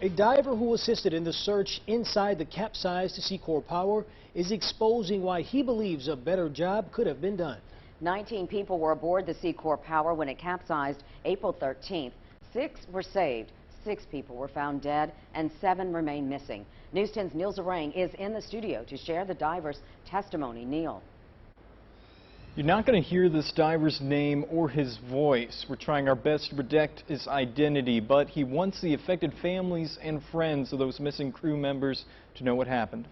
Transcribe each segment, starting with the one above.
A diver who assisted in the search inside the capsized Seacor Power is exposing why he believes a better job could have been done. 19 people were aboard the Seacor Power when it capsized April 13th. 6 were saved, 6 people were found dead, and 7 remain missing. News 10's Neil Zarang is in the studio to share the diver's testimony. Neil. You're not going to hear this diver's name or his voice. We're trying our best to protect his identity, but he wants the affected families and friends of those missing crew members to know what happened.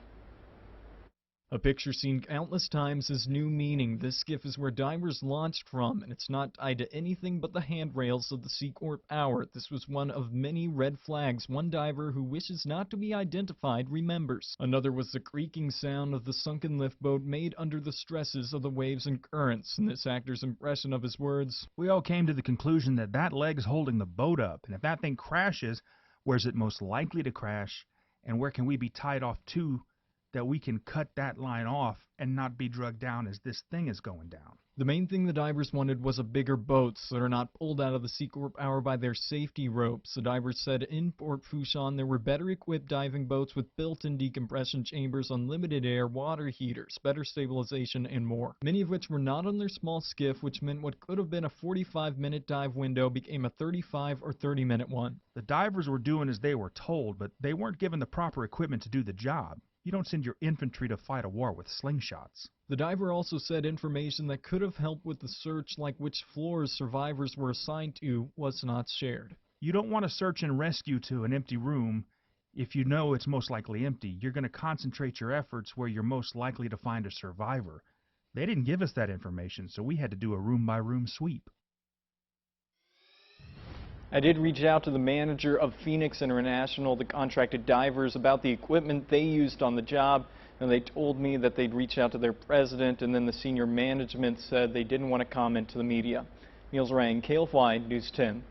A picture seen countless times has new meaning. This skiff is where divers launched from, and it's not tied to anything but the handrails of the Seacor Power. This was one of many red flags one diver who wishes not to be identified remembers. Another was the creaking sound of the sunken lift boat made under the stresses of the waves and currents. And this actor's impression of his words: "We all came to the conclusion that that leg's holding the boat up, and if that thing crashes, where's it most likely to crash, and where can we be tied off to that we can cut that line off and not be dragged down as this thing is going down?" The main thing the divers wanted was a bigger boat so they're not pulled out of the Seacor Power by their safety ropes. The divers said in Port Fourchon there were better equipped diving boats with built-in decompression chambers, unlimited air, water heaters, better stabilization, and more. Many of which were not on their small skiff, which meant what could have been a 45-minute dive window became a 35 or 30-minute one. The divers were doing as they were told, but they weren't given the proper equipment to do the job. You don't send your infantry to fight a war with slingshots. The diver also said information that could have helped with the search, like which floors survivors were assigned to, was not shared. You don't want to search and rescue to an empty room if you know it's most likely empty. You're going to concentrate your efforts where you're most likely to find a survivor. They didn't give us that information, so we had to do a room-by-room sweep. I did reach out to the manager of Phoenix International, the contracted divers, about the equipment they used on the job, and they told me that they'd reach out to their president, and then the senior management said they didn't want to comment to the media. Neil Zarang, KLFY News 10.